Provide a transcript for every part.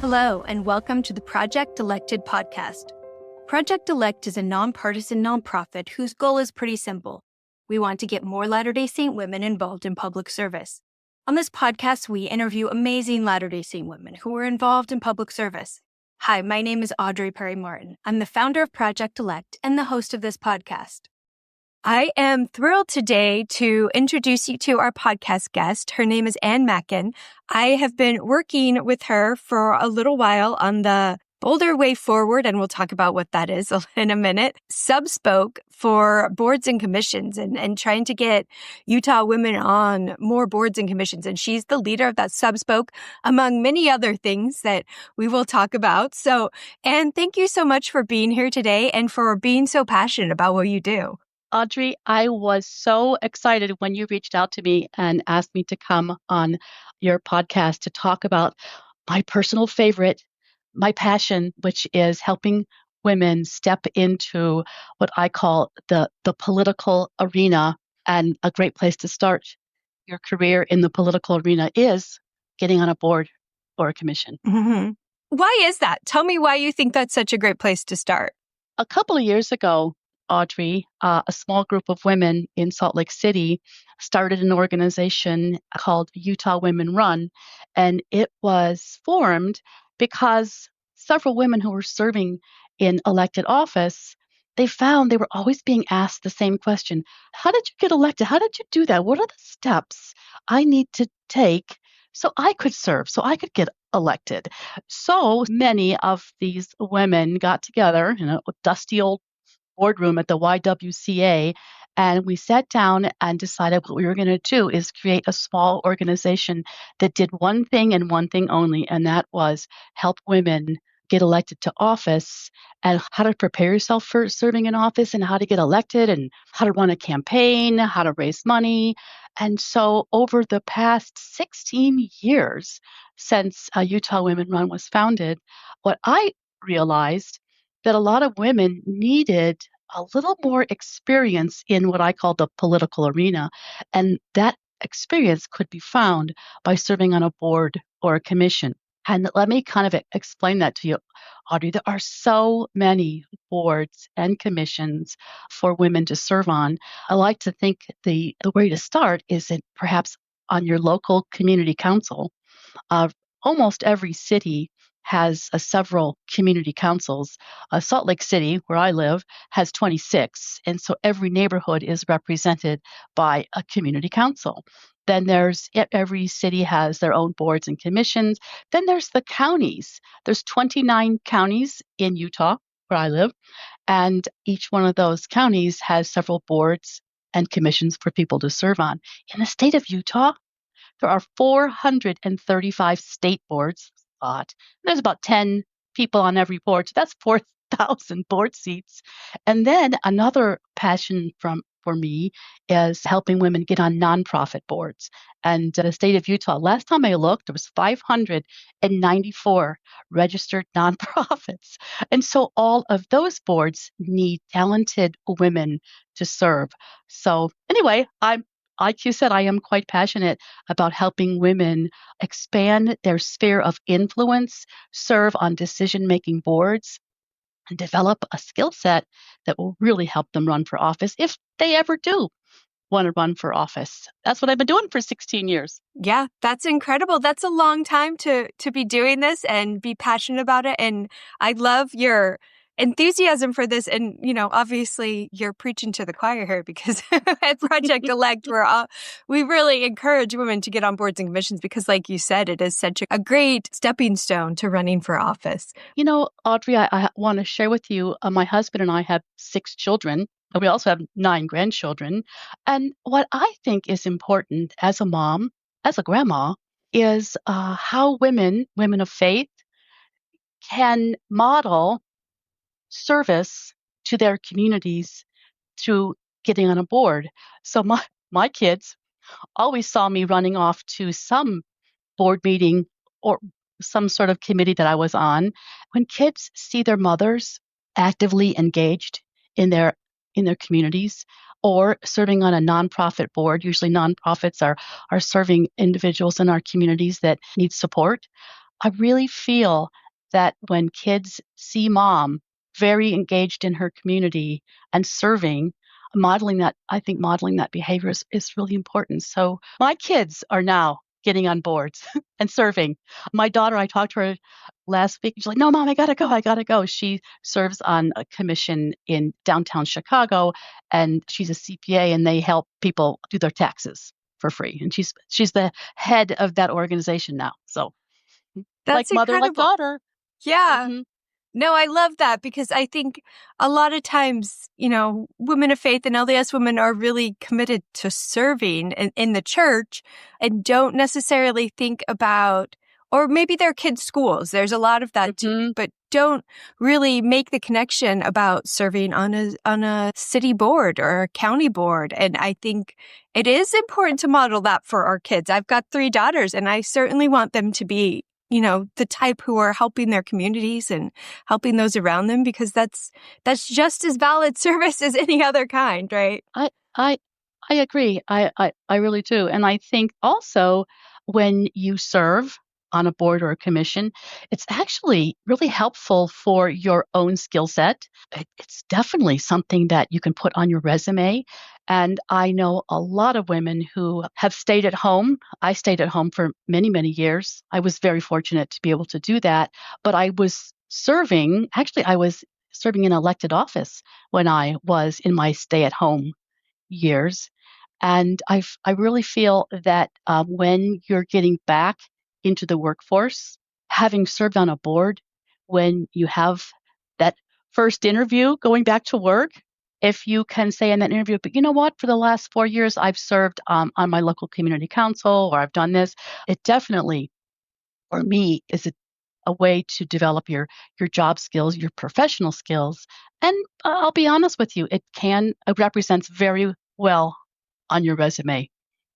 Hello, and welcome to the Project Elected podcast. Project Elect is a nonpartisan nonprofit whose goal is pretty simple. We want to get more Latter-day Saint women involved in public service. On this podcast, we interview amazing Latter-day Saint women who are involved in public service. Hi, my name is Audrey Perry-Martin. I'm the founder of Project Elect and the host of this podcast. I am thrilled today to introduce you to our podcast guest. Her name is Mackin. I have been working with her for a little while on the Bolder Way Forward, and we'll talk about what that is in a minute, sub-spoke for boards and commissions and trying to get Utah women on more boards and commissions. And she's the leader of that sub-spoke, among many other things that we will talk about. So, Anne, thank you so much for being here today and for being so passionate about what you do. Audrey, I was so excited when you reached out to me and asked me to come on your podcast to talk about my personal favorite, my passion, which is helping women step into what I call the political arena. And a great place to start your career in the political arena is getting on a board or a commission. Mm-hmm. Why is that? Tell me why you think that's such a great place to start. A couple of years ago, Audrey, a small group of women in Salt Lake City started an organization called Utah Women Run, and it was formed because several women who were serving in elected office, they found they were always being asked the same question. How did you get elected? How did you do that? What are the steps I need to take so I could serve, so I could get elected? So many of these women got together in a dusty old boardroom at the YWCA, and we sat down and decided what we were going to do is create a small organization that did one thing and one thing only, and that was help women get elected to office and how to prepare yourself for serving in office and how to get elected and how to run a campaign, how to raise money. And so over the past 16 years since Utah Women Run was founded, what I realized that a lot of women needed a little more experience in what I call the political arena. And that experience could be found by serving on a board or a commission. And let me kind of explain that to you, Audrey. There are so many boards and commissions for women to serve on. I like to think the way to start is perhaps on your local community council. Almost every city has several community councils. Salt Lake City, where I live, has 26. And so every neighborhood is represented by a community council. Then every city has their own boards and commissions. Then there's the counties. There's 29 counties in Utah, where I live. And each one of those counties has several boards and commissions for people to serve on. In the state of Utah, there are 435 state boards. There's about 10 people on every board, so that's 4,000 board seats. And then another passion for me is helping women get on nonprofit boards. And the state of Utah, last time I looked, there was 594 registered nonprofits. And so all of those boards need talented women to serve. So anyway, like you said, I am quite passionate about helping women expand their sphere of influence, serve on decision-making boards, and develop a skill set that will really help them run for office if they ever do want to run for office. That's what I've been doing for 16 years. Yeah, that's incredible. That's a long time to be doing this and be passionate about it. And I love your enthusiasm for this. And, obviously you're preaching to the choir here because at Project Elect, we really encourage women to get on boards and commissions because, like you said, it is such a great stepping stone to running for office. Audrey, I want to share with you, my husband and I have 6 children. And we also have 9 grandchildren. And what I think is important as a mom, as a grandma, is how women of faith, can model service to their communities through getting on a board. So my kids always saw me running off to some board meeting or some sort of committee that I was on. When kids see their mothers actively engaged in their communities or serving on a nonprofit board, usually nonprofits are serving individuals in our communities that need support. I really feel that when kids see mom very engaged in her community and serving, I think modeling that behavior is really important. So my kids are now getting on boards and serving. My daughter, I talked to her last week. She's like, no, mom, I gotta go. I gotta go. She serves on a commission in downtown Chicago, and she's a CPA, and they help people do their taxes for free. And she's the head of that organization now. So like That's mother, like incredible. daughter. Yeah. Hmm. No, I love that because I think a lot of times, women of faith and LDS women are really committed to serving in the church and don't necessarily think about, or maybe their kids' schools. There's a lot of that too, Hmm. but don't really make the connection about serving on a city board or a county board. And I think it is important to model that for our kids. I've got 3 daughters, and I certainly want them to be, the type who are helping their communities and helping those around them, because that's just as valid service as any other kind, right? I I I agree. I really do. And I think also when you serve on a board or a commission, it's actually really helpful for your own skill set. It's definitely something that you can put on your resume. And I know a lot of women who have stayed at home. I stayed at home for many, many years. I was very fortunate to be able to do that. But I was serving in elected office when I was in my stay at home years. And I really feel that when you're getting back into the workforce, having served on a board, when you have that first interview going back to work, if you can say in that interview, but you know what, for the last 4 years, I've served on my local community council, or I've done this, it definitely, for me, is a way to develop your job skills, your professional skills. And I'll be honest with you, it represents very well on your resume.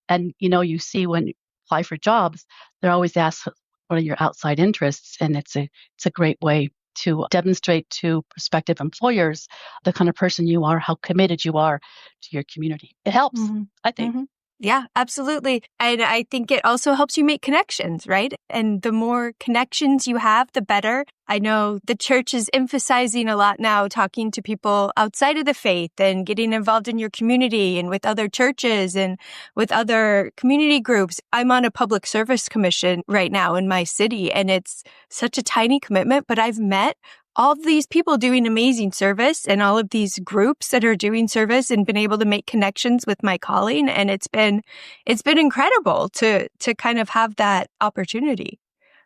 And you see when you apply for jobs, they're always asked what are your outside interests, and it's a great way to demonstrate to prospective employers the kind of person you are, how committed you are to your community. It helps, Mm-hmm. I think. Mm-hmm. Yeah, absolutely. And I think it also helps you make connections, right? And the more connections you have, the better. I know the church is emphasizing a lot now, talking to people outside of the faith and getting involved in your community and with other churches and with other community groups. I'm on a public service commission right now in my city, and it's such a tiny commitment, but I've met all of these people doing amazing service and all of these groups that are doing service, and been able to make connections with my calling. And it's been incredible to kind of have that opportunity.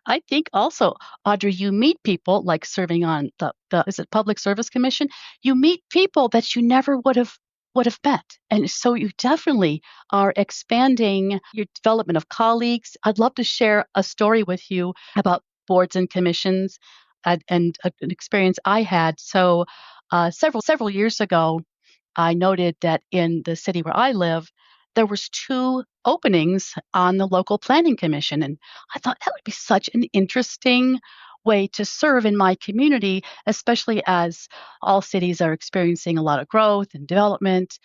I think also, Audrey, you meet people like serving on the is it Public Service Commission? You meet people that you never would have met. And so you definitely are expanding your development of colleagues. I'd love to share a story with you about boards and commissions and an experience I had. So several years ago, I noted that in the city where I live, there was 2 openings on the local planning commission, and I thought that would be such an interesting way to serve in my community, especially as all cities are experiencing a lot of growth and development.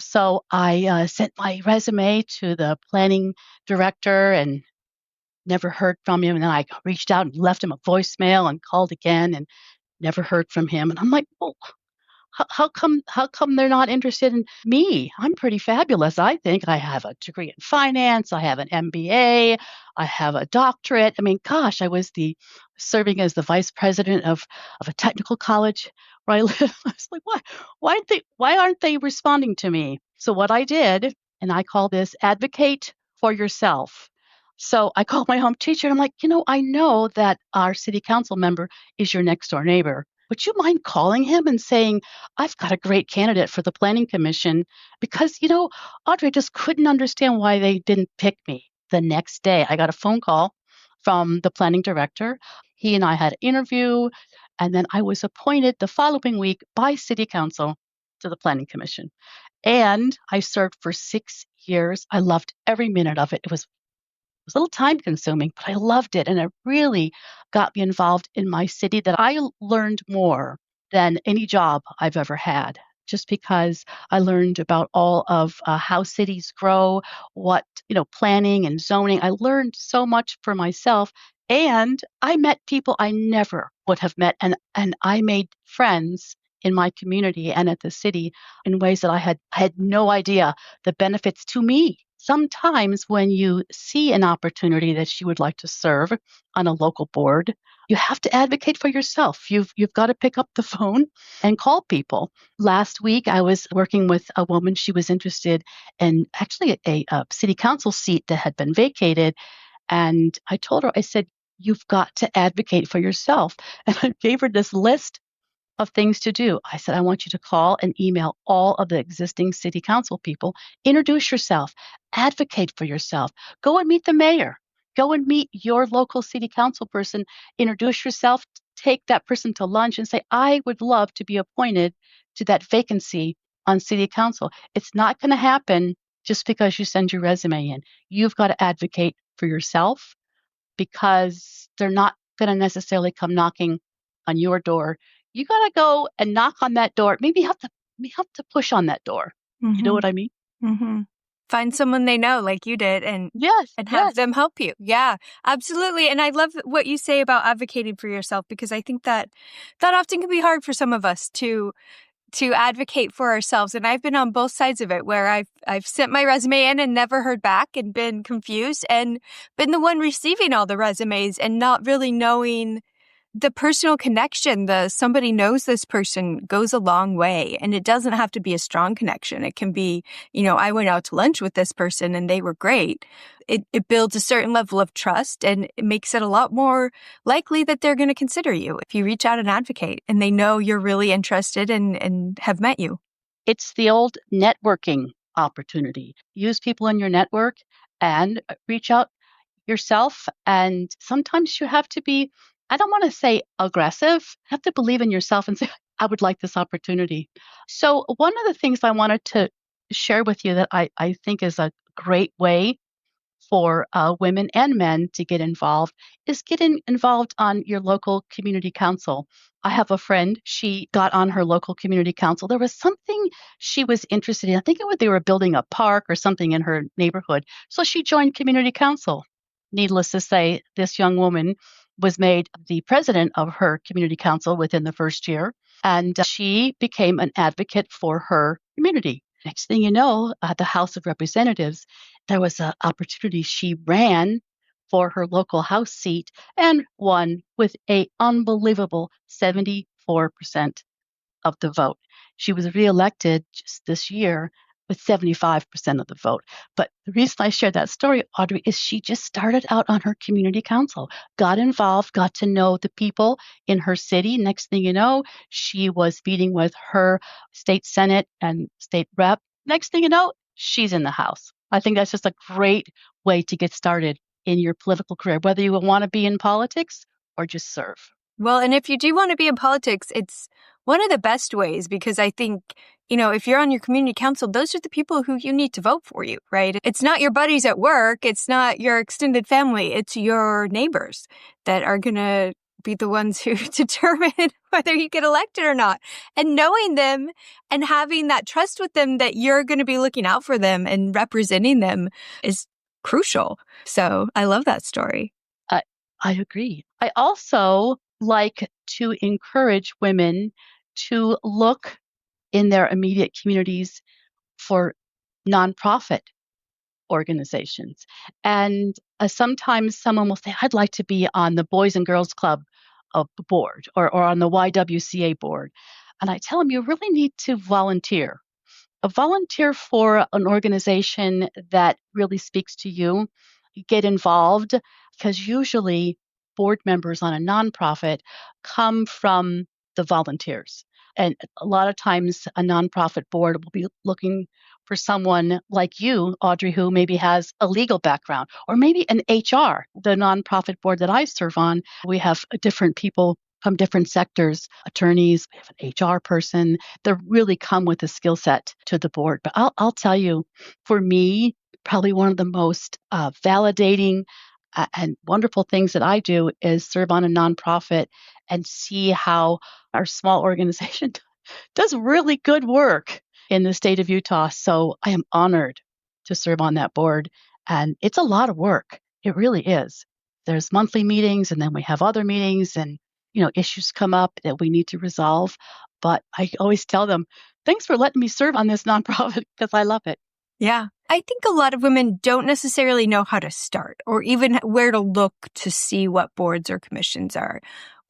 So I sent my resume to the planning director and never heard from him. And then I reached out and left him a voicemail and called again and never heard from him. And I'm like, well, how come they're not interested in me? I'm pretty fabulous. I think I have a degree in finance, I have an MBA, I have a doctorate. I mean, gosh, I was the serving as the vice president of a technical college where I live. I was like, why aren't they responding to me? So what I did, and I call this advocate for yourself. So I called my home teacher and I'm like, I know that our city council member is your next door neighbor. Would you mind calling him and saying, I've got a great candidate for the planning commission? Because, Audrey just couldn't understand why they didn't pick me. The next day, I got a phone call from the planning director. He and I had an interview, and then I was appointed the following week by city council to the planning commission. And I served for 6 years. I loved every minute of it. It was a little time consuming, but I loved it. And it really got me involved in my city that I learned more than any job I've ever had, just because I learned about all of how cities grow, what, planning and zoning. I learned so much for myself. And I met people I never would have met. And I made friends in my community and at the city in ways that I had no idea the benefits to me. Sometimes when you see an opportunity that you would like to serve on a local board, you have to advocate for yourself. You've got to pick up the phone and call people. Last week, I was working with a woman. She was interested in actually a city council seat that had been vacated. And I told her, I said, you've got to advocate for yourself. And I gave her this list of things to do. I said, I want you to call and email all of the existing city council people, introduce yourself, advocate for yourself, go and meet the mayor, go and meet your local city council person, introduce yourself, take that person to lunch and say, I would love to be appointed to that vacancy on city council. It's not going to happen just because you send your resume in. You've got to advocate for yourself because they're not going to necessarily come knocking on your door. You got to go and knock on that door. Maybe you have to push on that door. You know Mm-hmm. what I mean? Mm-hmm. Find someone they know like you did and Yes, have yes. them help you. Yeah, absolutely. And I love what you say about advocating for yourself, because I think that often can be hard for some of us to advocate for ourselves. And I've been on both sides of it, where I've sent my resume in and never heard back and been confused, and been the one receiving all the resumes and not really knowing the personal connection. The somebody knows this person goes a long way, and it doesn't have to be a strong connection. It can be, I went out to lunch with this person and they were great. It builds a certain level of trust, and it makes it a lot more likely that they're going to consider you if you reach out and advocate and they know you're really interested and have met you. It's the old networking opportunity. Use people in your network and reach out yourself. And sometimes you have to be, I don't want to say aggressive, you have to believe in yourself and say, I would like this opportunity. So, one of the things I wanted to share with you that I think is a great way for women and men to get involved is getting involved on your local community council. I have a friend, she got on her local community council. There was something she was interested in. I think they were building a park or something in her neighborhood. So she joined community council. Needless to say, this young woman was made the president of her community council within the first year, and she became an advocate for her community. Next thing you know, at the House of Representatives, there was an opportunity. She ran for her local House seat and won with a unbelievable 74% of the vote. She was reelected just this year with 75% of the vote. But the reason I share that story, Audrey, is she just started out on her community council, got involved, got to know the people in her city. Next thing you know, she was meeting with her state senate and state rep. Next thing you know, she's in the House. I think that's just a great way to get started in your political career, whether you want to be in politics or just serve. Well, and if you do want to be in politics, it's one of the best ways, because I think, if you're on your community council, those are the people who you need to vote for you, right? It's not your buddies at work. It's not your extended family. It's your neighbors that are going to be the ones who determine whether you get elected or not. And knowing them and having that trust with them that you're going to be looking out for them and representing them is crucial. So I love that story. I agree. I also like to encourage women to look in their immediate communities for nonprofit organizations. And sometimes someone will say, I'd like to be on the Boys and Girls Club of the board or on the YWCA board. And I tell them, you really need to volunteer. A volunteer for an organization that really speaks to you. Get involved, because usually board members on a nonprofit come from the volunteers. And a lot of times a nonprofit board will be looking for someone like you, Audrey, who maybe has a legal background or maybe an HR. The nonprofit board that I serve on, we have different people from different sectors, attorneys, we have an HR person. They really come with a skill set to the board. But I'll tell you, for me, probably one of the most validating and wonderful things that I do is serve on a nonprofit and see how our small organization does really good work in the state of Utah. So I am honored to serve on that board. And it's a lot of work. It really is. there's monthly meetings and then we have other meetings and, issues come up that we need to resolve. But I always tell them, thanks for letting me serve on this nonprofit because I love it. Yeah. I think a lot of women don't necessarily know how to start or even where to look to see what boards or commissions are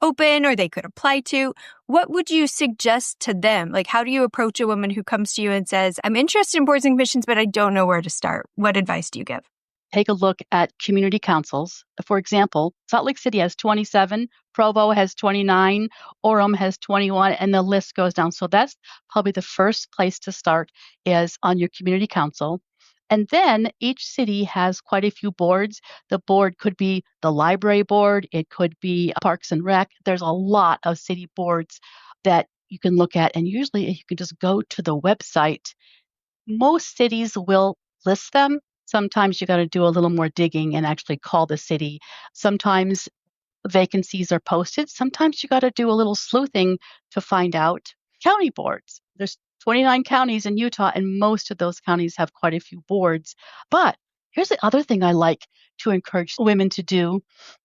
open or they could apply to. What would you suggest to them? Like, how do you approach a woman who comes to you and says, I'm interested in boards and commissions, but I don't know where to start? What advice do you give? Take a look at community councils. For example, Salt Lake City has 27, Provo has 29, Orem has 21, and the list goes down. So that's probably the first place to start is on your community council. And then each city has quite a few boards. The board could be the library board. It could be Parks and Rec. There's a lot of city boards that you can look at. And usually you can just go to the website. Most cities will list them. Sometimes you got to do a little more digging and actually call the city. Sometimes vacancies are posted. Sometimes you got to do a little sleuthing to find out. County boards. There's 29 counties in Utah, and most of those counties have quite a few boards. But here's the other thing I like to encourage women to do.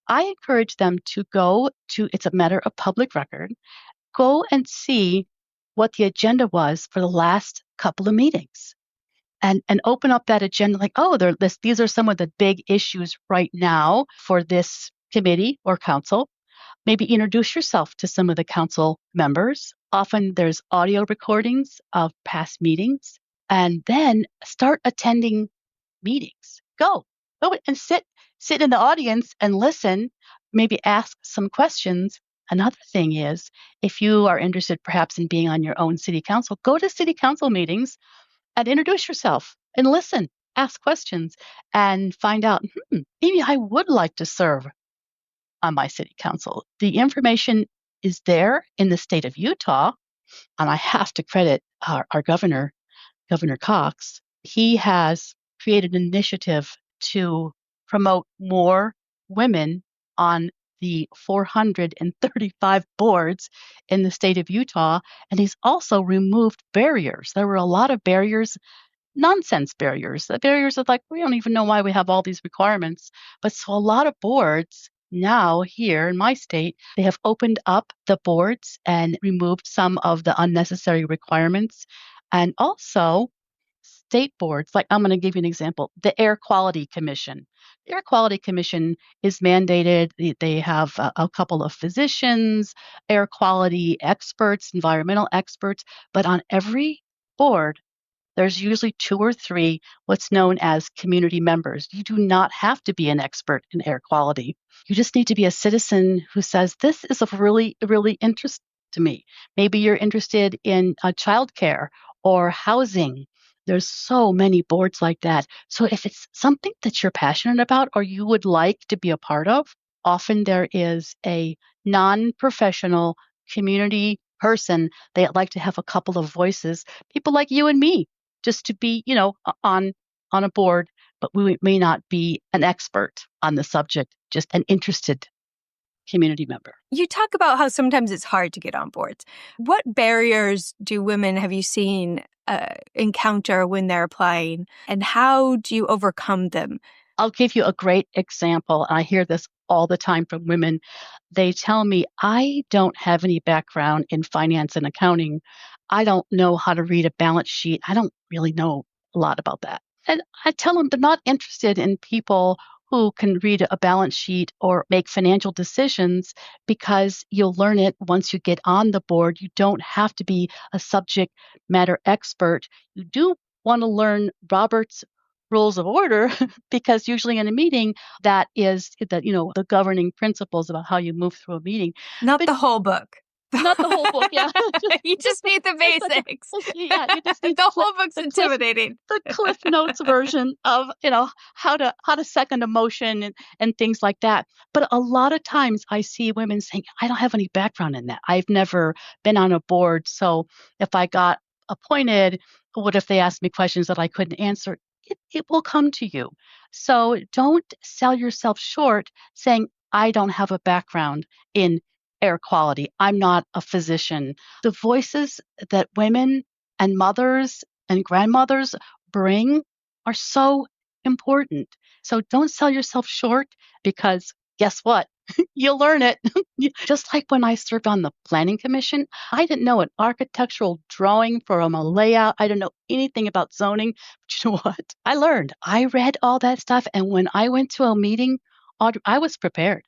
I encourage them to go to, it's a matter of public record, go and see what the agenda was for the last couple of meetings and open up that agenda like, oh, these are some of the big issues right now for this committee or council. Maybe introduce yourself to some of the council members. Often there's audio recordings of past meetings, and then start attending meetings. Go and sit in the audience and listen, maybe ask some questions. Another thing is, if you are interested perhaps in being on your own city council, go to city council meetings and introduce yourself and listen, ask questions, and find out, maybe I would like to serve on my city council. The information is there in the state of Utah, and I have to credit our governor, Governor Cox. He has created an initiative to promote more women on the 435 boards in the state of Utah, and he's also removed barriers. There were a lot of barriers, nonsense barriers. The barriers are like, we don't even know why we have all these requirements. But so a lot of boards now here in my state, they have opened up the boards and removed some of the unnecessary requirements. And also state boards, like I'm going to give you an example, the Air Quality Commission. The Air Quality Commission is mandated. They have a couple of physicians, air quality experts, environmental experts, but on every board, there's usually 2 or 3 what's known as community members. You do not have to be an expert in air quality. You just need to be a citizen who says, this is of really, really interest to me. Maybe you're interested in childcare or housing. There's so many boards like that. So if it's something that you're passionate about or you would like to be a part of, often there is a non-professional community person. They like to have a couple of voices, people like you and me, just to be, on a board, but we may not be an expert on the subject, just an interested community member. You talk about how sometimes it's hard to get on boards. What barriers do women have you seen encounter when they're applying, and how do you overcome them? I'll give you a great example. I hear this all the time from women. They tell me, I don't have any background in finance and accounting. I don't know how to read a balance sheet. I don't really know a lot about that. And I tell them they're not interested in people who can read a balance sheet or make financial decisions because you'll learn it once you get on the board. You don't have to be a subject matter expert. You do want to learn Robert's rules of order because usually in a meeting that is the governing principles about how you move through a meeting. Not the whole book. Not the whole book, yeah. You just need the basics. Yeah, you just need the whole book's intimidating. The Cliff Notes version of how to second a motion and things like that. But a lot of times I see women saying, I don't have any background in that. I've never been on a board. So if I got appointed, what if they asked me questions that I couldn't answer? It will come to you. So don't sell yourself short saying, I don't have a background in air quality. I'm not a physician. The voices that women and mothers and grandmothers bring are so important. So don't sell yourself short because guess what? You'll learn it. Just like when I served on the planning commission, I didn't know an architectural drawing from a layout. I didn't know anything about zoning. But you know what? I learned. I read all that stuff. And when I went to a meeting, Audrey, I was prepared.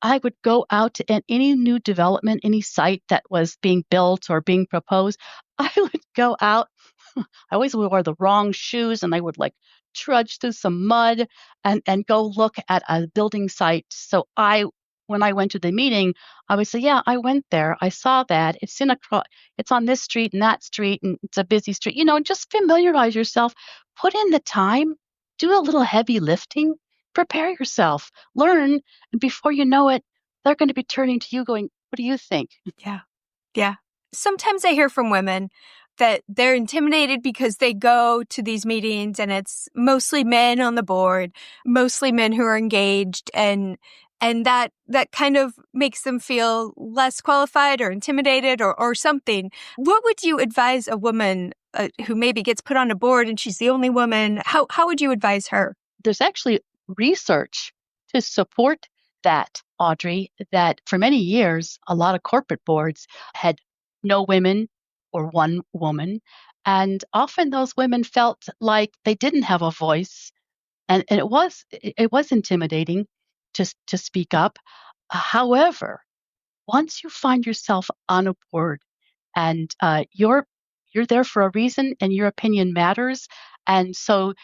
I would go out to any new development, any site that was being built or being proposed. I would go out. I always wore the wrong shoes and I would like trudge through some mud and go look at a building site. So when I went to the meeting, I would say, yeah, I went there. I saw that. It's on this street and that street and it's a busy street, and just familiarize yourself, put in the time, do a little heavy lifting, prepare yourself, learn, and before you know it, they're going to be turning to you going, what do you think? Yeah. Yeah. Sometimes I hear from women that they're intimidated because they go to these meetings and it's mostly men on the board, mostly men who are engaged, and that kind of makes them feel less qualified or intimidated or something. What would you advise a woman who maybe gets put on a board and she's the only woman? How would you advise her? There's actually research to support that, Audrey, that for many years, a lot of corporate boards had no women or one woman. And often those women felt like they didn't have a voice. And it was intimidating to speak up. However, once you find yourself on a board and you're there for a reason and your opinion matters. And so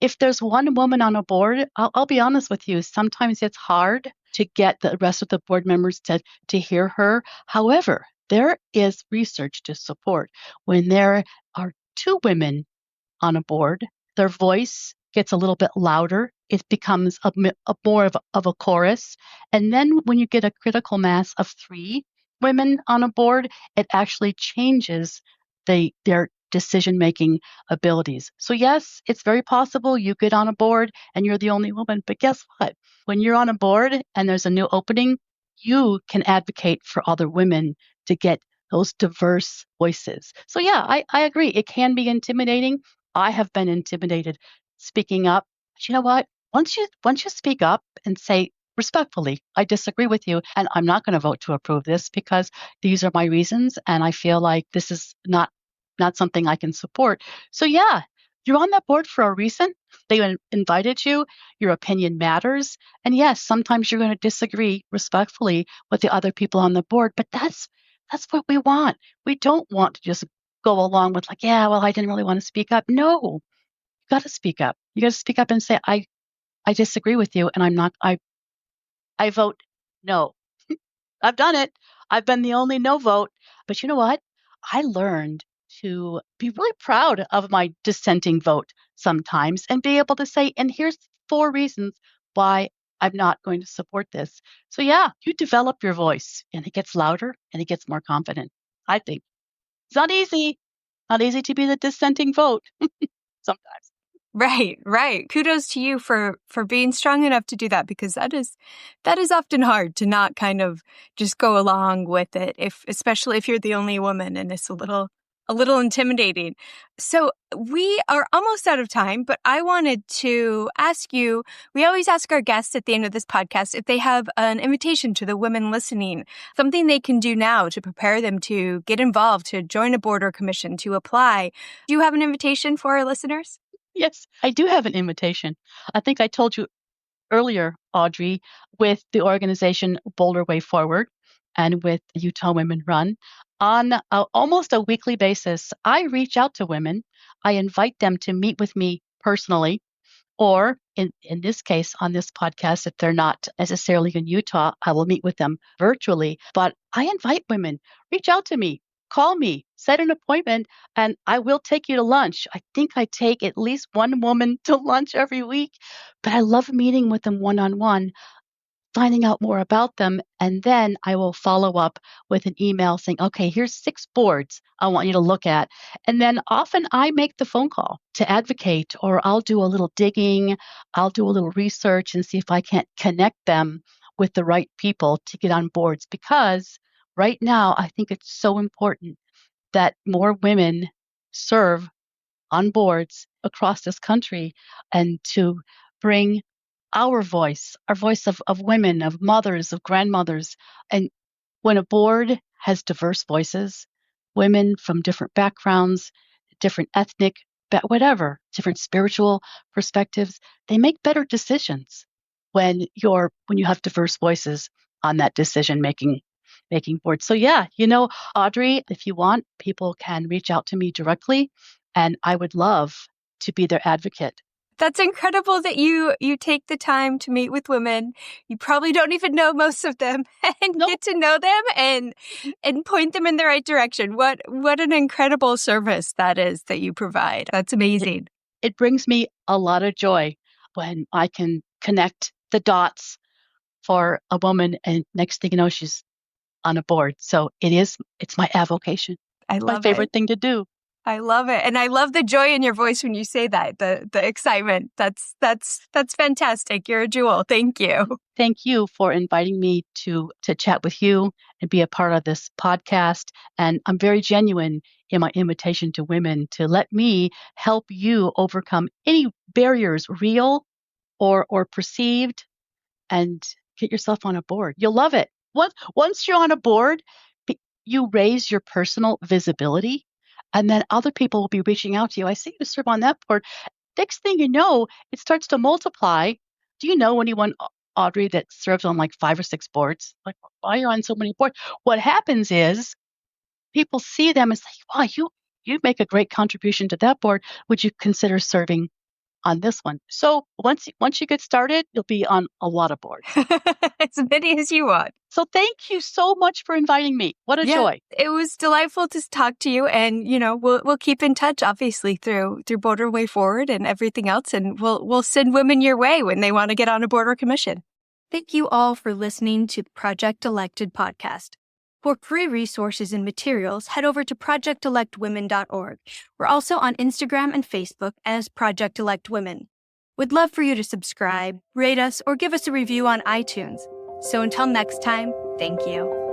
if there's one woman on a board, I'll be honest with you, sometimes it's hard to get the rest of the board members to hear her. However, there is research to support when there are two women on a board, their voice gets a little bit louder. It becomes more of a chorus. And then when you get a critical mass of three women on a board, it actually changes their decision making abilities. So, yes, it's very possible you get on a board and you're the only woman. But guess what? When you're on a board and there's a new opening, you can advocate for other women to get those diverse voices. So, yeah, I agree. It can be intimidating. I have been intimidated speaking up. But you know what? Once you speak up and say respectfully, I disagree with you, and I'm not going to vote to approve this because these are my reasons, and I feel like this is not something I can support. So yeah, you're on that board for a reason. They invited you. Your opinion matters, and yes, sometimes you're going to disagree respectfully with the other people on the board, but that's what we want. We don't want to just go along with like, yeah, well, I didn't really want to speak up. No, you got to speak up. You got to speak up and say, I disagree with you, and I vote no. I've done it. I've been the only no vote. But you know what? I learned to be really proud of my dissenting vote sometimes and be able to say, and here's 4 reasons why I'm not going to support this. So yeah, you develop your voice and it gets louder and it gets more confident. I think it's not easy. Not easy to be the dissenting vote sometimes. Right, right. Kudos to you for being strong enough to do that, because that is often hard to not kind of just go along with it, especially if you're the only woman and it's a little intimidating. So we are almost out of time, but I wanted to ask you, we always ask our guests at the end of this podcast if they have an invitation to the women listening, something they can do now to prepare them to get involved, to join a board or commission, to apply. Do you have an invitation for our listeners? Yes, I do have an invitation. I think I told you earlier, Audrey, with the organization Boulder Way Forward and with Utah Women Run. On almost a weekly basis, I reach out to women. I invite them to meet with me personally, or in this case, on this podcast, if they're not necessarily in Utah, I will meet with them virtually. But I invite women, reach out to me, call me, set an appointment, and I will take you to lunch. I think I take at least one woman to lunch every week, but I love meeting with them one on one, finding out more about them. And then I will follow up with an email saying, okay, here's 6 boards I want you to look at. And then often I make the phone call to advocate, or I'll do a little digging, I'll do a little research and see if I can't connect them with the right people to get on boards. Because right now, I think it's so important that more women serve on boards across this country and to bring our voice of women, of mothers, of grandmothers. And when a board has diverse voices, women from different backgrounds, different ethnic, whatever, different spiritual perspectives, they make better decisions when you have diverse voices on that decision making board. So yeah, Audrey, if you want, people can reach out to me directly, and I would love to be their advocate. That's incredible that you take the time to meet with women. You probably don't even know most of them, and Nope. get to know them and point them in the right direction. What an incredible service that is that you provide. That's amazing. It brings me a lot of joy when I can connect the dots for a woman, and next thing you know, she's on a board. So it's my avocation. I My love favorite it. thing to do. I love it. And I love the joy in your voice when you say that, the excitement. That's fantastic. You're a jewel. Thank you. Thank you for inviting me to chat with you and be a part of this podcast. And I'm very genuine in my invitation to women to let me help you overcome any barriers, real or perceived, and get yourself on a board. You'll love it. Once you're on a board, you raise your personal visibility, and then other people will be reaching out to you. I see you serve on that board. Next thing you know, it starts to multiply. Do you know anyone, Audrey, that serves on like 5 or 6 boards? Like, why are you on so many boards? What happens is people see them and say, wow, you make a great contribution to that board. Would you consider serving on this one? So once you get started, you'll be on a lot of boards. As many as you want. So thank you so much for inviting me. What a joy. It was delightful to talk to you, and we'll keep in touch, obviously, through Border Way Forward and everything else, and we'll send women your way when they want to get on a board or commission. Thank you all for listening to the Project Elected podcast. For free resources and materials, head over to projectelectwomen.org. We're also on Instagram and Facebook as Project Elect Women. We'd love for you to subscribe, rate us, or give us a review on iTunes. So until next time, thank you.